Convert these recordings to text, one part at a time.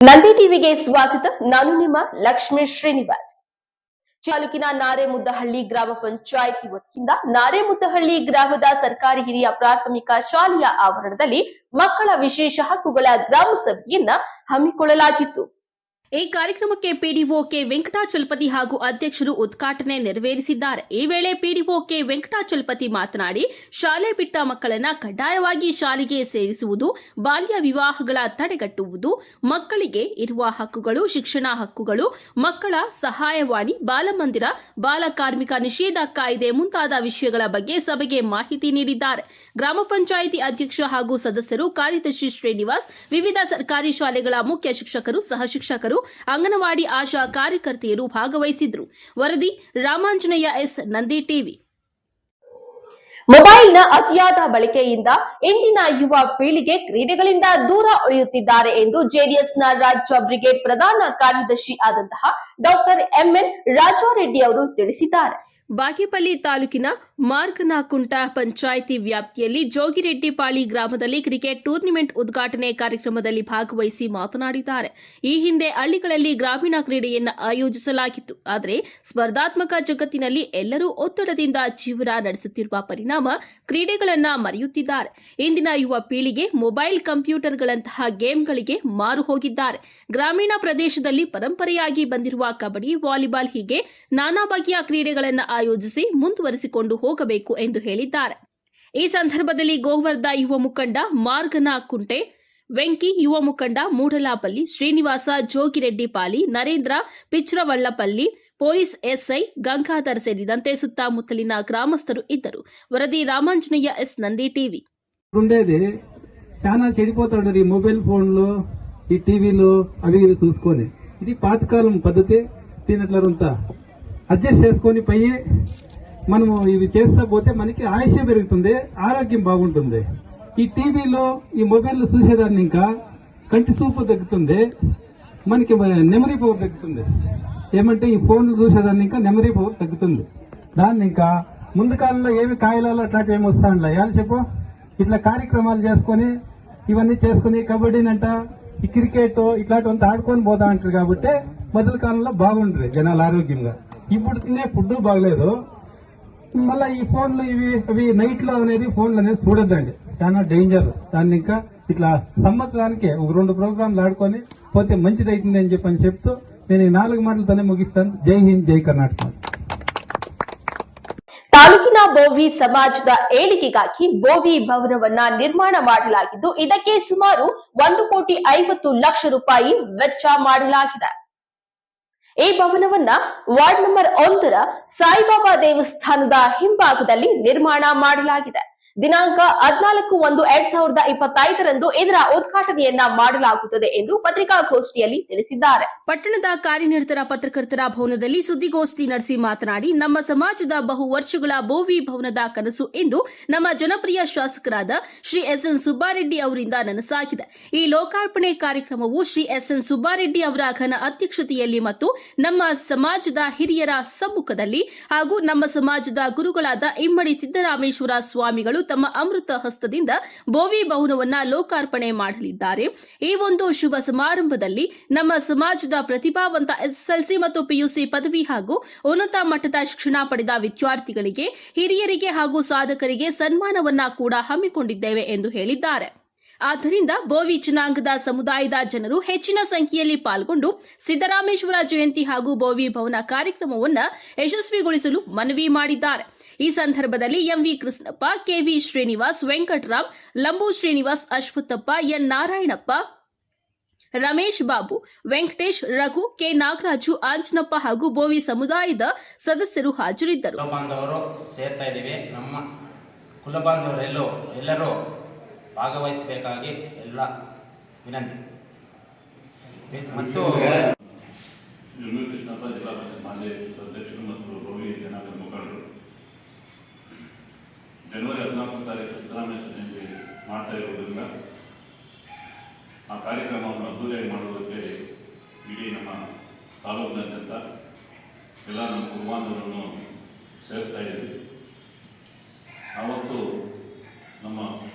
ನಂದಿ ಟಿವಿಗೆ ಸ್ವಾಗತ. ನಾನು ನಿಮ್ಮ ಲಕ್ಷ್ಮೀ ಶ್ರೀನಿವಾಸ್. ತಾಲೂಕಿನ ನಾರೇಮುದ್ದಹಳ್ಳಿ ಗ್ರಾಮ ಪಂಚಾಯಿತಿ ವತಿಯಿಂದ ನಾರೇಮುದ್ದಹಳ್ಳಿ ಗ್ರಾಮದ ಸರ್ಕಾರಿ ಹಿರಿಯ ಪ್ರಾಥಮಿಕ ಶಾಲೆಯ ಆವರಣದಲ್ಲಿ ಮಕ್ಕಳ ವಿಶೇಷ ಹಕ್ಕುಗಳ ಗ್ರಾಮ ಸಭೆಯನ್ನ ಹಮ್ಮಿಕೊಳ್ಳಲಾಗಿತ್ತು. ಈ ಕಾರ್ಯಕ್ರಮಕ್ಕೆ ಪಿಡಿಒ ಕೆ ವೆಂಕಟಾಚಲಪತಿ ಹಾಗೂ ಅಧ್ಯಕ್ಷರು ಉದ್ಘಾಟನೆ ನೆರವೇರಿಸಿದ್ದಾರೆ. ಈ ವೇಳೆ ಪಿಡಿಒ ಕೆ ವೆಂಕಟಾಚಲಪತಿ ಮಾತನಾಡಿ, ಶಾಲೆ ಬಿಟ್ಟ ಮಕ್ಕಳನ್ನ ಕಡ್ಡಾಯವಾಗಿ ಶಾಲೆಗೆ ಸೇರಿಸುವುದು, ಬಾಲ್ಯ ವಿವಾಹಗಳ ತಡೆಗಟ್ಟುವುದು, ಮಕ್ಕಳಿಗೆ ಇರುವ ಹಕ್ಕುಗಳು, ಶಿಕ್ಷಣ ಹಕ್ಕುಗಳು, ಮಕ್ಕಳ ಸಹಾಯವಾಣಿ, ಬಾಲಮಂದಿರ, ಬಾಲ ಕಾರ್ಮಿಕ ನಿಷೇಧ ಕಾಯ್ದೆ ಮುಂತಾದ ವಿಷಯಗಳ ಬಗ್ಗೆ ಸಭೆಗೆ ಮಾಹಿತಿ ನೀಡಿದ್ದಾರೆ. ಗ್ರಾಮ ಪಂಚಾಯಿತಿ ಅಧ್ಯಕ್ಷ ಹಾಗೂ ಸದಸ್ಯರು, ಕಾರ್ಯದರ್ಶಿ ಶ್ರೀನಿವಾಸ್, ವಿವಿಧ ಸರ್ಕಾರಿ ಶಾಲೆಗಳ ಮುಖ್ಯ ಶಿಕ್ಷಕರು, ಸಹ ಶಿಕ್ಷಕರು, ಅಂಗನವಾಡಿ ಆಶಾ ಕಾರ್ಯಕರ್ತೆಯರು ಭಾಗವಹಿಸಿದ್ರು. ವರದಿ ರಾಮಾಂಜನೇಯ ಎಸ್, ನಂದಿ ಟಿವಿ. ಮೊಬೈಲ್ನ ಅತಿಯಾದ ಬಳಕೆಯಿಂದ ಇಂದಿನ ಯುವ ಪೀಳಿಗೆ ಕ್ರೀಡೆಗಳಿಂದ ದೂರ ಉಳಿಯುತ್ತಿದ್ದಾರೆ ಎಂದು ಜೆಡಿಎಸ್ನ ರಾಜ್ಯ ಬ್ರಿಗೇಡ್ ಪ್ರಧಾನ ಕಾರ್ಯದರ್ಶಿ ಆದಂತಹ ಡಾಕ್ಟರ್ ಎಂಎನ್ ರಾಜಾರೆಡ್ಡಿ ಅವರು ತಿಳಿಸಿದ್ದಾರೆ. ಬಾಗೇಪಲ್ಲಿ ತಾಲೂಕಿನ ಮಾರ್ಗನಕುಂಟ ಪಂಚಾಯಿತಿ ವ್ಯಾಪ್ತಿಯಲ್ಲಿ ಜೋಗಿರೆಡ್ಡಿಪಾಳಿ ಗ್ರಾಮದಲ್ಲಿ ಕ್ರಿಕೆಟ್ ಟೂರ್ನಿಮೆಂಟ್ ಉದ್ಘಾಟನೆ ಕಾರ್ಯಕ್ರಮದಲ್ಲಿ ಭಾಗವಹಿಸಿ ಮಾತನಾಡಿದ್ದಾರೆ. ಈ ಹಿಂದೆ ಹಳ್ಳಿಗಳಲ್ಲಿ ಗ್ರಾಮೀಣ ಕ್ರೀಡೆಯನ್ನು ಆಯೋಜಿಸಲಾಗಿತ್ತು. ಆದರೆ ಸ್ಪರ್ಧಾತ್ಮಕ ಜಗತ್ತಿನಲ್ಲಿ ಎಲ್ಲರೂ ಒತ್ತಡದಿಂದ ಜೀವನ ನಡೆಸುತ್ತಿರುವ ಪರಿಣಾಮ ಕ್ರೀಡೆಗಳನ್ನು ಮರೆಯುತ್ತಿದ್ದಾರೆ. ಇಂದಿನ ಯುವ ಪೀಳಿಗೆ ಮೊಬೈಲ್, ಕಂಪ್ಯೂಟರ್ಗಳಂತಹ ಗೇಮ್ಗಳಿಗೆ ಮಾರು ಹೋಗಿದ್ದಾರೆ. ಗ್ರಾಮೀಣ ಪ್ರದೇಶದಲ್ಲಿ ಪರಂಪರೆಯಾಗಿ ಬಂದಿರುವ ಕಬಡ್ಡಿ, ವಾಲಿಬಾಲ್ ಹೀಗೆ ನಾನಾ ಬಗೆಯ ಕ್ರೀಡೆಗಳನ್ನು ಆಯೋಜಿಸಿ ಮುಂದುವರಿಸಿಕೊಂಡು ಹೋಗಬೇಕು ಎಂದು ಹೇಳಿದ್ದಾರೆ. ಈ ಸಂದರ್ಭದಲ್ಲಿ ಗೋವರ್ಧ ಯುವ ಮುಖಂಡ ಮಾರ್ಗನಕುಂಟೆ, ವೆಂಕಿ ಯುವ ಮುಖಂಡ ಮೂಡಲಪಲ್ಲಿ, ಶ್ರೀನಿವಾಸ ಜೋಗಿರೆಡ್ಡಿಪಾಲಿ, ನರೇಂದ್ರ ಪಿಚ್ರವಳ್ಳಪಲ್ಲಿ, ಪೊಲೀಸ್ ಎಸ್ಐ ಗಂಗಾಧರ್ ಸೇರಿದಂತೆ ಸುತ್ತಮುತ್ತಲಿನ గ్రామస్తులు ఇద్దరు. వరది రామాంజనేయ ఎస్, నంది టీవీ. ఉండేది చాలా చెడిపోతాడు ఈ మొబైల్ ఫోన్లు, ఈ టీవీలు అవి చూసుకొని. ఇది పాతకాలం పద్ధతి. దీనిట్లంతా అడ్జస్ట్ చేసుకొని పోయి మనము ఇవి చేస్తా పోతే మనకి ఆయుష్ పెరుగుతుంది, ఆరోగ్యం బాగుంటుంది. ఈ టీవీలో ఈ మొబైల్లో చూసేదాన్ని ఇంకా కంటి చూపు తగ్గుతుంది, మనకి మెమరీ పవర్ తగ్గుతుంది. ఏమంటే ఈ ఫోన్లు చూసేదాన్ని ఇంకా మెమరీ పవర్ తగ్గుతుంది. దాన్ని ఇంకా ముందు కాలంలో ఏమి కాయలాలు అట్లాంటివి ఏమి వస్తాండ్లా యాలు చెప్పు. ఇట్లా కార్యక్రమాలు చేసుకొని ఇవన్నీ చేసుకుని కబడ్డీనంట, ఈ క్రికెట్ ఇట్లాంటివంతా ఆడుకొని పోతా అంటారు. కాబట్టి మొదటి కాలంలో బాగుండ్రి జనాలు ఆరోగ్యంగా. ఇప్పుడునే ఫుడ్ బాగలేదు. మళ్ళీ ఈ ఫోన్లు ఇవి నైట్ లో అనేది ఫోన్లు అనేది చూడొద్దండి, చాలా డేంజర్. దాన్ని ఇంకా ఇట్లా సంవత్సరానికి ఒక 2 ప్రోగ్రాంలు ఆడుకొని పోతే మంచిదైతుంది అని చెప్పని చెప్తూ నేను ఈ 4 మాటలతోనే ముగిస్తాను. జై హింద్, జై కర్ನಾಟಕ. ತಾಲೂಕಿನ ಬೋವಿ ಸಮಾಜದ ಏಳಿಗೆಗಾಗಿ ಬೋವಿ ಭವನವನ್ನ ನಿರ್ಮಾಣ ಮಾಡಲಾಗಿದ್ದು, ಇದಕ್ಕೆ ಸುಮಾರು 1,50,00,000 ರೂಪಾಯಿ ವೆಚ್ಚ ಮಾಡಲಾಗಿದೆ. ಈ ಭವನವನ್ನ ವಾರ್ಡ್ ನಂಬರ್ 1ರ ಸಾಯಿಬಾಬಾ ದೇವಸ್ಥಾನದ ಹಿಂಭಾಗದಲ್ಲಿ ನಿರ್ಮಾಣ ಮಾಡಲಾಗಿದೆ. ದಿನಾಂಕ 14/1/2025ರಂದು ಇದರ ಉದ್ಘಾಟನೆಯನ್ನ ಮಾಡಲಾಗುತ್ತದೆ ಎಂದು ಪತ್ರಿಕಾಗೋಷ್ಠಿಯಲ್ಲಿ ತಿಳಿಸಿದ್ದಾರೆ. ಪಟ್ಟಣದ ಕಾರ್ಯನಿರತರ ಪತ್ರಕರ್ತರ ಭವನದಲ್ಲಿ ಸುದ್ದಿಗೋಷ್ಠಿ ನಡೆಸಿ ಮಾತನಾಡಿ, ನಮ್ಮ ಸಮಾಜದ ಬಹು ವರ್ಷಗಳ ಬೋವಿ ಭವನದ ಕನಸು ಎಂದು ನಮ್ಮ ಜನಪ್ರಿಯ ಶಾಸಕರಾದ ಶ್ರೀ ಎಸ್.ಎನ್. ಸುಬ್ಬಾರೆಡ್ಡಿ ಅವರಿಂದ ನನಸಾಗಿದೆ. ಈ ಲೋಕಾರ್ಪಣೆ ಕಾರ್ಯಕ್ರಮವು ಶ್ರೀ ಎಸ್.ಎನ್. ಸುಬ್ಬಾರೆಡ್ಡಿ ಅವರ ಘನ ಅಧ್ಯಕ್ಷತೆಯಲ್ಲಿ ಮತ್ತು ನಮ್ಮ ಸಮಾಜದ ಹಿರಿಯರ ಸಮ್ಮುಖದಲ್ಲಿ ಹಾಗೂ ನಮ್ಮ ಸಮಾಜದ ಗುರುಗಳಾದ ಇಮ್ಮಡಿ ಸಿದ್ದರಾಮೇಶ್ವರ ಸ್ವಾಮಿಗಳು ತಮ್ಮ ಅಮೃತ ಹಸ್ತದಿಂದ ಬೋವಿ ಭವನವನ್ನ ಲೋಕಾರ್ಪಣೆ ಮಾಡಲಿದ್ದಾರೆ. ಈ ಒಂದು ಶುಭ ಸಮಾರಂಭದಲ್ಲಿ ನಮ್ಮ ಸಮಾಜದ ಪ್ರತಿಭಾವಂತ ಎಸ್ಎಸ್ಎಲ್ಸಿ ಮತ್ತು ಪಿಯುಸಿ ಪದವಿ ಹಾಗೂ ಉನ್ನತ ಮಟ್ಟದ ಶಿಕ್ಷಣ ಪಡೆದ ವಿದ್ಯಾರ್ಥಿಗಳಿಗೆ, ಹಿರಿಯರಿಗೆ ಹಾಗೂ ಸಾಧಕರಿಗೆ ಸನ್ಮಾನವನ್ನ ಕೂಡ ಹಮ್ಮಿಕೊಂಡಿದ್ದೇವೆ ಎಂದು ಹೇಳಿದ್ದಾರೆ. ಆದ್ದರಿಂದ ಬೋವಿ ಜನಾಂಗದ ಸಮುದಾಯದ ಜನರು ಹೆಚ್ಚಿನ ಸಂಖ್ಯೆಯಲ್ಲಿ ಪಾಲ್ಗೊಂಡು ಸಿದ್ದರಾಮೇಶ್ವರ ಜಯಂತಿ ಹಾಗೂ ಬೋವಿ ಭವನ ಕಾರ್ಯಕ್ರಮವನ್ನು ಯಶಸ್ವಿಗೊಳಿಸಲು ಮನವಿ ಮಾಡಿದ್ದಾರೆ. ಈ ಸಂದರ್ಭದಲ್ಲಿ MV Krishnappa, KV Srinivas, Venkataram, Lambu Srinivas, Ashwathappa, N Narayanappa, Ramesh Babu, Venkatesh, Raghu, K Nagaraju, Anjanappa ಹಾಗೂ ಬೋವಿ ಸಮುದಾಯದ ಸದಸ್ಯರು ಹಾಜರಿದ್ದರು. ನಮ್ಮ ಕುಲಬಾಂಧವರೆಲ್ಲರೂ ಎಲ್ಲರೂ ಭಾಗವಹಿಸಬೇಕಾಗಿ ಎಲ್ಲ ವಿನಂತಿ. ಮತ್ತು ಕೃಷ್ಣಪ್ಪ, ಜಿಲ್ಲಾ ಪಂಚಾಯತ್ ಮಾಜಿ ಅಧ್ಯಕ್ಷರು ಮತ್ತು ಬೋವಿ ಜನಾಂಗದ ಮುಖಂಡರು, ಜನವರಿ 14 ತಾರೀಕು ಸಿದ್ದರಾಮೇಶ್ವರ ಜಯಂತಿ ಮಾಡ್ತಾ ಇರುವುದರಿಂದ ಆ ಕಾರ್ಯಕ್ರಮವನ್ನು ಅದ್ದೂರಿಯಾಗಿ ಮಾಡುವುದಕ್ಕೆ ಇಡೀ ನಮ್ಮ ತಾಲೂಕಿನಾದ್ಯಂತ ಎಲ್ಲ ನಮ್ಮ ಕುಟುಂಬಾಂಧವರನ್ನು ಸೇರಿಸ್ತಾ ಇದ್ದೀವಿ. ಆವತ್ತು ನಮ್ಮ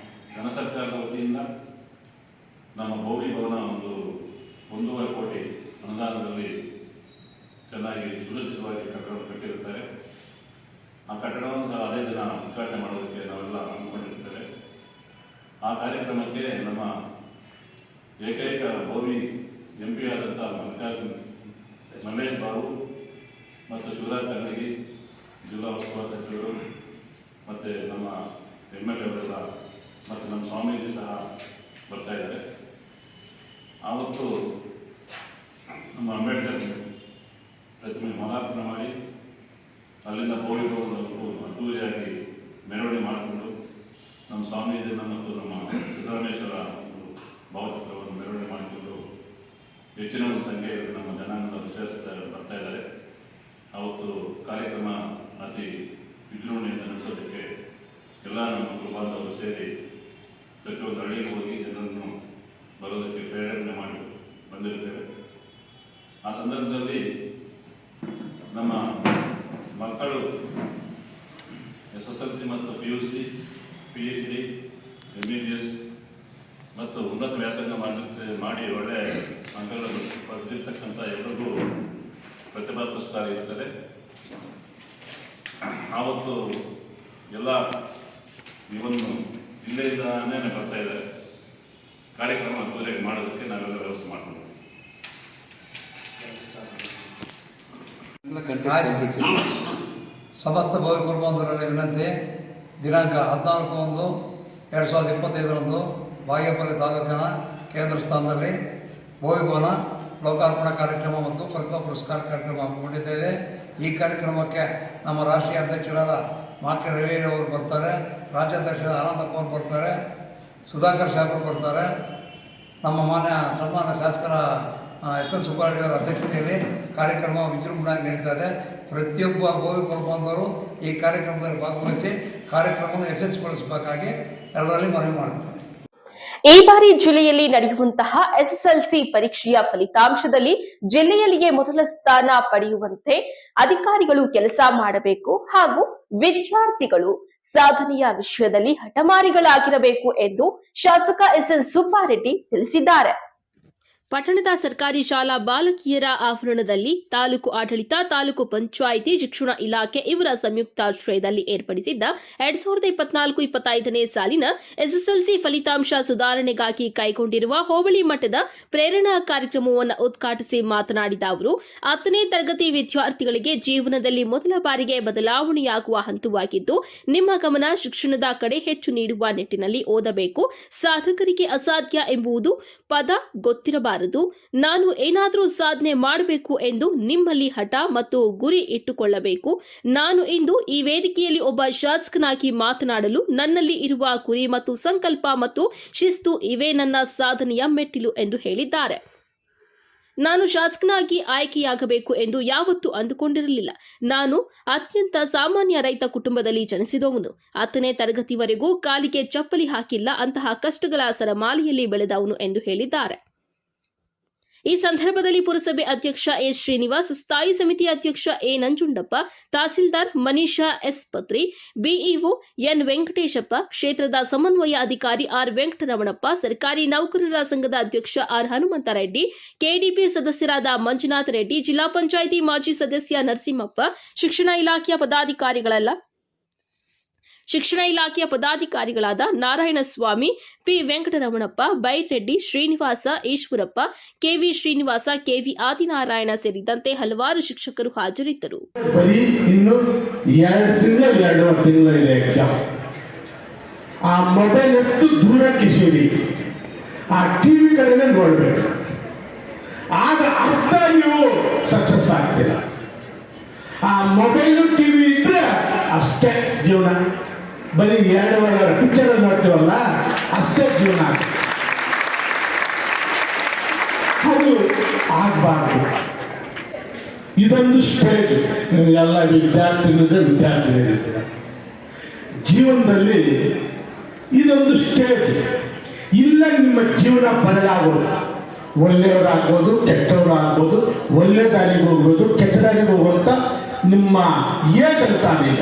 ಜನ ಸರ್ಕಾರದ ವತಿಯಿಂದ ನಮ್ಮ ಬೋವಿ ಭವನ ಒಂದು 1.5 ಕೋಟಿ ಅನುದಾನದಲ್ಲಿ ಚೆನ್ನಾಗಿ ಸುರಕ್ಷಿತವಾಗಿ ಕಟ್ಟಡವನ್ನು ಕಟ್ಟಿರುತ್ತಾರೆ. ಆ ಕಟ್ಟಡವನ್ನು ಸಹ ಅದೇ ದಿನ ಉದ್ಘಾಟನೆ ಮಾಡೋದಕ್ಕೆ ನಾವೆಲ್ಲ ಅಂದ್ಕೊಂಡಿರ್ತೇವೆ. ಆ ಕಾರ್ಯಕ್ರಮಕ್ಕೆ ನಮ್ಮ ಏಕೈಕ ಭೋವಿ MP ಆದಂಥ ಮಲ್ಲೇಶ್ ಬಾಬು ಮತ್ತು ಶಿವರಾಜ್ ತಂಗಡಗಿ, ಜಿಲ್ಲಾ ಉಸ್ತುವಾರಿ ಸಚಿವರು ಮತ್ತು ನಮ್ಮ MLA ಅವರೆಲ್ಲ ಮತ್ತು ನಮ್ಮ ಸ್ವಾಮೀಜಿ ಸಹ ಬರ್ತಾ ಇದ್ದಾರೆ. ಆವತ್ತು ನಮ್ಮ ಅಂಬೇಡ್ಕರ್ ಪ್ರತಿಮೆ ಮಾಲಾರ್ಪಣೆ ಮಾಡಿ ಅಲ್ಲಿಂದ ಭೋವಿ ಭವನದವರೆಗೂ ಅದ್ದೂರಿಯಾಗಿ ಮೆರವಣಿಗೆ ಮಾಡಿಕೊಂಡು ನಮ್ಮ ಸ್ವಾಮೀಜಿಯನ್ನು ಮತ್ತು ನಮ್ಮ ಸಿದ್ದರಾಮೇಶ್ವರ ಒಂದು ಭಾವಚಿತ್ರವನ್ನು ಮೆರವಣಿಗೆ ಮಾಡಿಕೊಂಡು ಹೆಚ್ಚಿನ ಒಂದು ಸಂಖ್ಯೆಯಲ್ಲಿ ನಮ್ಮ ಜನಾಂಗದ ಬರ್ತಾ ಇದ್ದಾರೆ. ಆವತ್ತು ಕಾರ್ಯಕ್ರಮ ಅತಿ ವಿಜೃಂಭಣೆಯಿಂದ ನಡೆಸೋದಕ್ಕೆ ಎಲ್ಲ ನಮ್ಮ ಕುಲಬಾಂಧವರು ಸೇರಿ ಪ್ರತಿಯೊಂದು ಹಳ್ಳಿಗೆ ಹೋಗಿ ಜನರನ್ನು ಬರೋದಕ್ಕೆ ಪ್ರೇರಣೆ ಮಾಡಿ ಬಂದಿರುತ್ತೇವೆ. ಆ ಸಂದರ್ಭದಲ್ಲಿ ನಮ್ಮ ಮಕ್ಕಳು SSLC ಮತ್ತು PUC, PhD, MBBS ಮತ್ತು ಉನ್ನತ ವ್ಯಾಸಂಗ ಮಾಡಿ ಒಳ್ಳೆಯ ಅಂಕಗಳನ್ನು ಪಡೆದಿರ್ತಕ್ಕಂಥ ಎಲ್ಲರಿಗೂ ಪ್ರತಿಭಾ ಪುರಸ್ಕಾರ ಇರ್ತದೆ. ಆವತ್ತು ಎಲ್ಲ ಇವನ್ನು ಜಿಲ್ಲೆಯಿಂದಾನೇ ಬರ್ತಾ ಇದ್ದಾರೆ. ಕಾರ್ಯಕ್ರಮ ಅದ್ದೂರಿಯಾಗಿ ಮಾಡೋದಕ್ಕೆ ನಾವೆಲ್ಲ ವ್ಯವಸ್ಥೆ ಮಾಡ್ಕೊಂಡಿದ್ದೀವಿ. ಸಮಸ್ತ ಭೋವಿ ಕುಲಬಾಂಧವರಲ್ಲಿ ವಿನಂತಿ. ದಿನಾಂಕ 14/1/2025 ಬಾಗೇಪಲ್ಲಿ ತಾಲೂಕಿನ ಕೇಂದ್ರ ಸ್ಥಾನದಲ್ಲಿ ಭೋವಿ ಭವನ ಲೋಕಾರ್ಪಣಾ ಕಾರ್ಯಕ್ರಮ ಮತ್ತು ಪ್ರತಿಭಾ ಪುರಸ್ಕಾರ ಕಾರ್ಯಕ್ರಮ ಹಮ್ಮಿಕೊಂಡಿದ್ದೇವೆ. ಈ ಕಾರ್ಯಕ್ರಮಕ್ಕೆ ನಮ್ಮ ರಾಷ್ಟ್ರೀಯ ಅಧ್ಯಕ್ಷರಾದ ಮಾಕೆ ರವಿ ಅವರು ಬರ್ತಾರೆ, ರಾಜ್ಯಾಧ್ಯಕ್ಷರಾದ ಆನಂದಪ್ಪ ಅವರು ಬರ್ತಾರೆ, ಸುಧಾಕರ್ ಸಾಹೇಬರು ಬರ್ತಾರೆ, ನಮ್ಮ ಸನ್ಮಾನ್ಯ ಶಾಸಕರ SS ಸುಬ್ಬಾರೆಡ್ಡಿ ಅವರ ಅಧ್ಯಕ್ಷತೆಯಲ್ಲಿ ಕಾರ್ಯಕ್ರಮ ವಿಜೃಂಭಣೆಯಾಗಿ ನಡೀತಾ ಇದೆ. ಪ್ರತಿಯೊಬ್ಬ ಭೋವಿ ಕುಲಬಾಂಧವರು ಈ ಕಾರ್ಯಕ್ರಮದಲ್ಲಿ ಭಾಗವಹಿಸಿ ಕಾರ್ಯಕ್ರಮವನ್ನು ಯಶಸ್ವಿಗೊಳಿಸಬೇಕಾಗಿ ಎಲ್ಲರಲ್ಲಿ ಮನವಿ ಮಾಡುತ್ತೇನೆ. ಈ ಬಾರಿ ಜಿಲ್ಲೆಯಲ್ಲಿ ನಡೆಯುವಂತಹ SSLC ಪರೀಕ್ಷೆಯ ಫಲಿತಾಂಶದಲ್ಲಿ ಜಿಲ್ಲೆಯಲ್ಲಿಯೇ ಮೊದಲ ಸ್ಥಾನ ಪಡೆಯುವಂತೆ ಅಧಿಕಾರಿಗಳು ಕೆಲಸ ಮಾಡಬೇಕು ಹಾಗೂ ವಿದ್ಯಾರ್ಥಿಗಳು ಸಾಧನೆಯ ವಿಷಯದಲ್ಲಿ ಹಠಮಾರಿಗಳಾಗಿರಬೇಕು ಎಂದು ಶಾಸಕ SN ಸುಬ್ಬಾರೆಡ್ಡಿ ತಿಳಿಸಿದ್ದಾರೆ. ಪಟ್ಟಣದ ಸರ್ಕಾರಿ ಶಾಲಾ ಬಾಲಕಿಯರ ಆವರಣದಲ್ಲಿ ತಾಲೂಕು ಆಡಳಿತ, ತಾಲೂಕು ಪಂಚಾಯಿತಿ, ಶಿಕ್ಷಣ ಇಲಾಖೆ ಇವರ ಸಂಯುಕ್ತಾಶ್ರಯದಲ್ಲಿ ಏರ್ಪಡಿಸಿದ್ದ 2024-25ನೇ ಸಾಲಿನ SSLC ಫಲಿತಾಂಶ ಸುಧಾರಣೆಗಾಗಿ ಕೈಗೊಂಡಿರುವ ಹೋಬಳಿ ಮಟ್ಟದ ಪ್ರೇರಣಾ ಕಾರ್ಯಕ್ರಮವನ್ನು ಉದ್ಘಾಟಿಸಿ ಮಾತನಾಡಿದ ಅವರು, 10ನೇ ತರಗತಿ ವಿದ್ಯಾರ್ಥಿಗಳಿಗೆ ಜೀವನದಲ್ಲಿ ಮೊದಲ ಬಾರಿಗೆ ಬದಲಾವಣೆಯಾಗುವ ಹಂತವಾಗಿದ್ದು, ನಿಮ್ಮ ಗಮನ ಶಿಕ್ಷಣದ ಕಡೆ ಹೆಚ್ಚು ನೀಡುವ ನಿಟ್ಟಿನಲ್ಲಿ ಓದಬೇಕು. ಸಾಧಕರಿಗೆ ಅಸಾಧ್ಯ ಎಂಬುದು ಪದ ಗೊತ್ತಿರಬಾರದು. ನಾನು ಏನಾದರೂ ಸಾಧನೆ ಮಾಡಬೇಕು ಎಂದು ನಿಮ್ಮಲ್ಲಿ ಹಠ ಮತ್ತು ಗುರಿ ಇಟ್ಟುಕೊಳ್ಳಬೇಕು. ನಾನು ಇಂದು ಈ ವೇದಿಕೆಯಲ್ಲಿ ಒಬ್ಬ ಶಾಸಕನಾಗಿ ಮಾತನಾಡಲು ನನ್ನಲ್ಲಿ ಇರುವ ಗುರಿ ಮತ್ತು ಸಂಕಲ್ಪ ಮತ್ತು ಶಿಸ್ತು ಇವೇ ನನ್ನ ಸಾಧನೆಯ ಮೆಟ್ಟಿಲು ಎಂದು ಹೇಳಿದ್ದಾರೆ. ನಾನು ಶಾಸಕನಾಗಿ ಆಯ್ಕೆಯಾಗಬೇಕು ಎಂದು ಯಾವತ್ತೂ ಅಂದುಕೊಂಡಿರಲಿಲ್ಲ. ನಾನು ಅತ್ಯಂತ ಸಾಮಾನ್ಯ ರೈತ ಕುಟುಂಬದಲ್ಲಿ ಜನಿಸಿದವನು. 10ನೇ ತರಗತಿವರೆಗೂ ಕಾಲಿಗೆ ಚಪ್ಪಲಿ ಹಾಕಿಲ್ಲ. ಅಂತಹ ಕಷ್ಟಗಳ ಸರಮಾಲೆಯಲ್ಲಿ ಬೆಳೆದವನು ಎಂದು ಹೇಳಿದ್ದಾರೆ. ಈ ಸಂದರ್ಭದಲ್ಲಿ ಪುರಸಭೆ ಅಧ್ಯಕ್ಷ ಎ ಶ್ರೀನಿವಾಸ್, ಸ್ಥಾಯಿ ಸಮಿತಿ ಅಧ್ಯಕ್ಷ A Nanjundappa, tahsildar Manisha S Patri, BEO N Venkateshappa, ಕ್ಷೇತ್ರದ ಸಮನ್ವಯ ಅಧಿಕಾರಿ ಆರ್ ವೆಂಕಟರಮಣಪ್ಪ, ಸರ್ಕಾರಿ ನೌಕರರ ಸಂಘದ ಅಧ್ಯಕ್ಷ ಆರ್ ಹನುಮಂತರೆಡ್ಡಿ, ಕೆಡಿಪಿ ಸದಸ್ಯರಾದ ಮಂಜುನಾಥ ರೆಡ್ಡಿ, ಜಿಲ್ಲಾ ಪಂಚಾಯಿತಿ ಮಾಜಿ ಸದಸ್ಯ ನರಸಿಂಹಪ್ಪ, ಶಿಕ್ಷಣ ಇಲಾಖೆಯ ಪದಾಧಿಕಾರಿಗಳಾದ Narayanaswamy, P Venkataramanappa, Byreddy, Srinivasa, Eshwarappa, KV Srinivasa, KV Adinarayana ಸೇರಿದಂತೆ ಹಲವಾರು ಶಿಕ್ಷಕರು ಹಾಜರಿದ್ದರು. ಇನ್ನು 2 ತಿಂಗಳು ಇದೆ ಎಕ್ಸಾಮ್. ಆ ಮೊಬೈಲ್ ಎತ್ತು ದೂರಕ್ಕಿಸಿರಿ, ಆ ಟಿವಿ ಕಡೆನೇ ನೋಡ್ಬೇಕು. ಆಗ ಅರ್ಧ ನೀವು ಸಕ್ಸಸ್ ಆಗ್ತೀರ. ಆ ಮೊಬೈಲು ಟಿವಿ ಇದ್ರೆ ಅಷ್ಟೇ ಜೀವನ. ಬರೀ 2 ವಾರ ಪಿಕ್ಚರ್ ನೋಡ್ತೀವಲ್ಲ, ಅಷ್ಟೇ ಜೀವನ. ಅದು ಆಗಬಾರ್ದು. ಇದೊಂದು ಸ್ಟೇಜ್. ಎಲ್ಲ ವಿದ್ಯಾರ್ಥಿಗಳಿದ್ದೀರ ಜೀವನದಲ್ಲಿ. ಇದೊಂದು ಸ್ಟೇಜ್. ಇಲ್ಲ ನಿಮ್ಮ ಜೀವನ ಬದಲಾಗೋದು. ಒಳ್ಳೆಯವರಾಗ್ಬೋದು, ಕೆಟ್ಟವರಾಗ್ಬೋದು, ಒಳ್ಳೆ ದಾರಿಗೆ ಹೋಗ್ಬೋದು, ಕೆಟ್ಟ ದಾರಿಗೆ ಹೋಗುವಂತ ನಿಮ್ಮ ಏಜ್ ಅಂತಾನೀಗ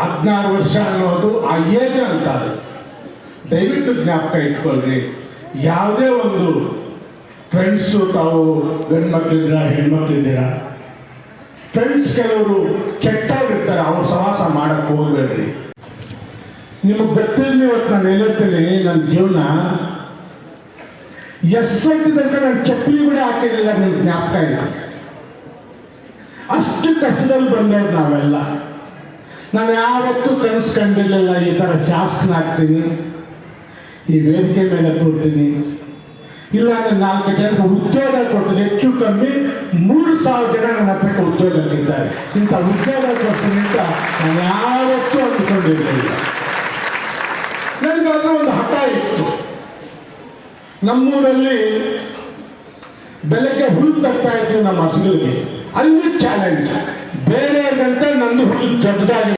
16 ವರ್ಷ ಅನ್ನೋದು ಆ ಏಜ್ ಅಂತಾರೆ. ದಯವಿಟ್ಟು ಜ್ಞಾಪಕ ಇಟ್ಕೊಳ್ರಿ. ಯಾವುದೇ ಒಂದು ಫ್ರೆಂಡ್ಸು ತಾವು ಗಂಡು ಮಕ್ಕಳಿದ್ದೀರಾ ಹೆಣ್ಮಕ್ಳಿದ್ದೀರಾ, ಫ್ರೆಂಡ್ಸ್ ಕೆಲವರು ಕೆಟ್ಟವರಿರ್ತಾರೆ, ಅವ್ರ ಸಹವಾಸ ಮಾಡಕ್ಕೆ ಹೋಗ್ಬೇಡ್ರಿ. ನಿಮಗೆ ಗೊತ್ತಿರಲಿ, ಇವತ್ತು ನಾನು ಹೇಳುತ್ತೇನೆ, ನನ್ನ ಜೀವನ ಎಸ್ಸೊತ್ತಿ ತನಕ ನಾನು ಚಪ್ಪಲಿ ಕೂಡ ಹಾಕಿರಲಿಲ್ಲ, ನನ್ನ ಜ್ಞಾಪಕ ಇಲ್ಲ. ಅಷ್ಟು ಕಷ್ಟದಲ್ಲಿ ಬಂದವ್ರು ನಾವೆಲ್ಲ. ನಾನು ಯಾವತ್ತೂ ಕನಸು ಕಂಡಿರಲಿಲ್ಲ ಈ ಥರ ಶಾಸಕನಾಗ್ತೀನಿ, ಈ ವೇದಿಕೆ ಮೇಲೆ ಕೂರ್ತೀನಿ, ಇಲ್ಲ ನಾನು 4 ಜನಕ್ಕೆ ಉದ್ಯೋಗ ಕೊಡ್ತೀನಿ. ಹೆಚ್ಚು ಕಮ್ಮಿ 3,000 ಜನ ನನ್ನ ಹತ್ರಕ್ಕೆ ಉದ್ಯೋಗಕ್ಕಿದ್ದಾರೆ. ಇಂಥ ಉದ್ಯೋಗ ಕೊಡ್ತೀನಿ ಅಂತ ನಾನು ಯಾವತ್ತೂ ಅಂದ್ಕೊಂಡಿರಲಿಲ್ಲ. ನನಗಾದ್ರೂ ಒಂದು ಹಠ ಇತ್ತು. ನಮ್ಮೂರಲ್ಲಿ ಬೆಳಗ್ಗೆ ಹುಲ್ಲು ತರ್ತಾ ಇದ್ದೀವಿ ನಮ್ಮ ಹಸುಗಳಿಗೆ, ಅಲ್ಲಿ ಚಾಲೆಂಜ್ ಬೇರೆಯವ್ರಿಗಂತ ನಂದು ಹುಲ್ಲು ದೊಡ್ಡದಾಗಿ.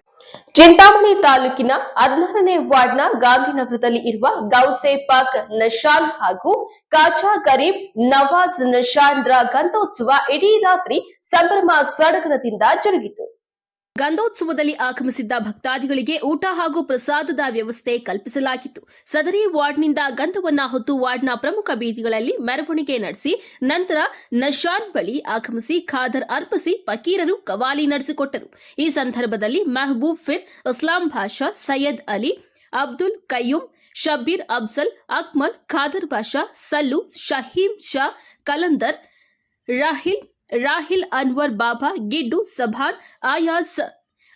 ಚಿಂತಾಮಣಿ ತಾಲೂಕಿನ 16ನೇ ವಾರ್ಡ್ನ ಗಾಂಧಿನಗರದಲ್ಲಿ ಇರುವ ಗೌಸೆ ಪಾಕ್ ನಶಾನ್ ಹಾಗೂ ಕಾಜಾ ಗರೀಬ್ ನವಾಜ್ ನಶಾನ್ರ ಗಂಧೋತ್ಸವ ಇಡೀ ರಾತ್ರಿ ಸಂಭ್ರಮ ಸಡಗರದಿಂದ ಜರುಗಿತು. ಗಂಧೋತ್ಸವದಲ್ಲಿ ಆಗಮಿಸಿದ್ದ ಭಕ್ತಾದಿಗಳಿಗೆ ಊಟ ಹಾಗೂ ಪ್ರಸಾದದ ವ್ಯವಸ್ಥೆ ಕಲ್ಪಿಸಲಾಗಿತ್ತು. ಸದರಿ ವಾರ್ಡ್ನಿಂದ ಗಂಧವನ್ನ ಹೊತ್ತು ವಾರ್ಡ್ನ ಪ್ರಮುಖ ಬೀದಿಗಳಲ್ಲಿ ಮೆರವಣಿಗೆ ನಡೆಸಿ ನಂತರ ನಶಾನ್ ಬಳಿ ಆಗಮಿಸಿ ಖಾದರ್ ಅರ್ಪಿಸಿ ಫಕೀರರು ಕವಾಲಿ ನಡೆಸಿಕೊಟ್ಟರು. ಈ ಸಂದರ್ಭದಲ್ಲಿ ಮೆಹಬೂಬ್ ಫಿರ್, ಇಸ್ಲಾಂ ಭಾಷಾ, ಸೈಯದ್ ಅಲಿ, ಅಬ್ದುಲ್ ಕಯ್ಯೂಮ್, ಶಬ್ಬೀರ್ ಅಫ್ಜಲ್, ಅಕ್ಮಲ್, ಖಾದರ್ ಬಾಷಾ, ಸಲ್ಲು, ಶಹೀಂ ಶಾ ಕಲಂದರ್, ರಾಹಿಲ್ ಅನ್ವರ್ ಬಾಬಾ, ಗಿಡ್ಡು, ಸಭಾನ್,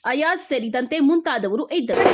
ಅಯಾಜ್ ಸೇರಿದಂತೆ ಮುಂತಾದವರು ಇದ್ದರು.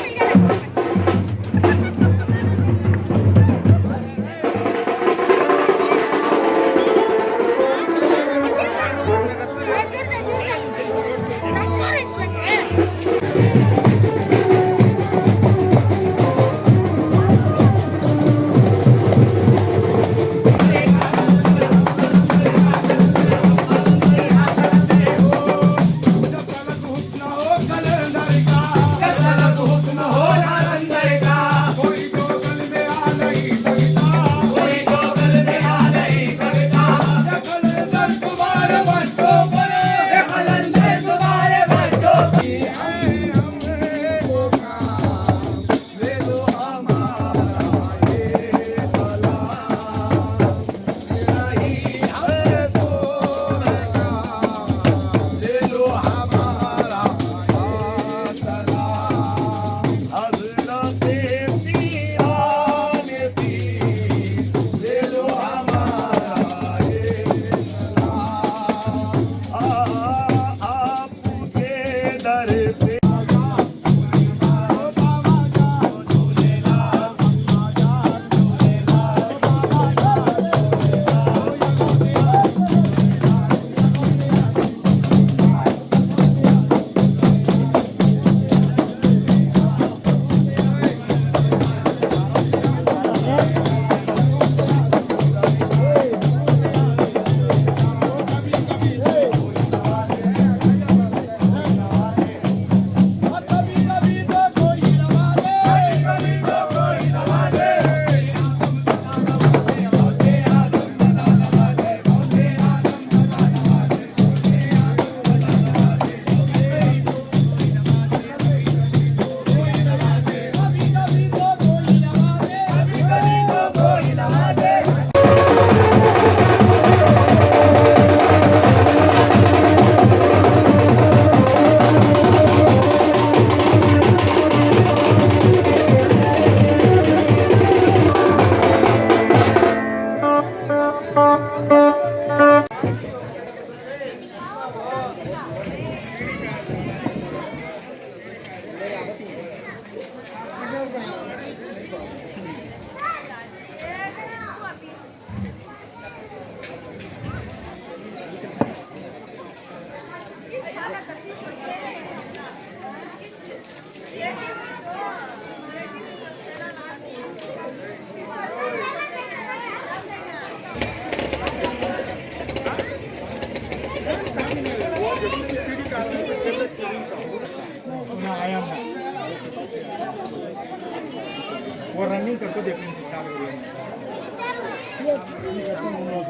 वो रनिंग करके देखने से स्टार्ट हो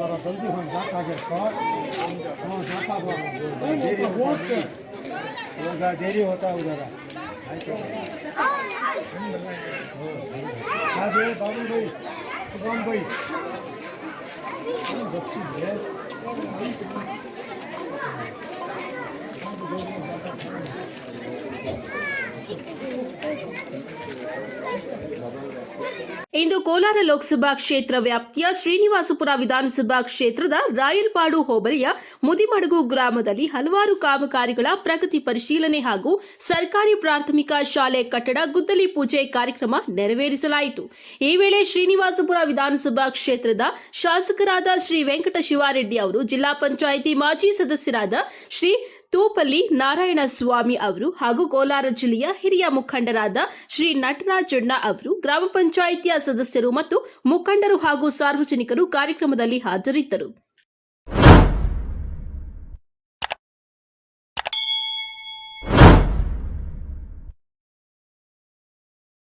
जरा जल्दी हो जाता है जाता हुआ देरी होता है उधर बाबू भाई शुभम भाई ಇಂದು ಕೋಲಾರ ಲೋಕಸಭಾ ಕ್ಷೇತ್ರ ವ್ಯಾಪ್ತಿಯ ಶ್ರೀನಿವಾಸಪುರ ವಿಧಾನಸಭಾ ಕ್ಷೇತ್ರದ ರಾಯಲ್ಪಾಡು ಹೋಬಳಿಯ ಮುದಿಮಡಗು ಗ್ರಾಮದಲ್ಲಿ ಹಲವಾರು ಕಾಮಗಾರಿಗಳ ಪ್ರಗತಿ ಪರಿಶೀಲನೆ ಹಾಗೂ ಸರ್ಕಾರಿ ಪ್ರಾಥಮಿಕ ಶಾಲೆ ಕಟ್ಟಡ ಗುದ್ದಲಿ ಪೂಜೆ ಕಾರ್ಯಕ್ರಮ ನೆರವೇರಿಸಲಾಯಿತು. ಈ ವೇಳೆ ಶ್ರೀನಿವಾಸಪುರ ವಿಧಾನಸಭಾ ಕ್ಷೇತ್ರದ ಶಾಸಕರಾದ ಶ್ರೀ ವೆಂಕಟ ಶಿವಾರೆಡ್ಡಿ ಅವರು, ಜಿಲ್ಲಾ ಪಂಚಾಯಿತಿ ಮಾಜಿ ಸದಸ್ಯರಾದ ಶ್ರೀ ತೂಪಲ್ಲಿ ನಾರಾಯಣಸ್ವಾಮಿ ಅವರು ಹಾಗೂ ಕೋಲಾರ ಜಿಲ್ಲೆಯ ಹಿರಿಯ ಮುಖಂಡರಾದ ಶ್ರೀ ನಟರಾಜಣ್ಣ ಅವರು, ಗ್ರಾಮ ಪಂಚಾಯಿತಿಯ ಸದಸ್ಯರು ಮತ್ತು ಮುಖಂಡರು ಹಾಗೂ ಸಾರ್ವಜನಿಕರು ಕಾರ್ಯಕ್ರಮದಲ್ಲಿ ಹಾಜರಿದ್ದರು.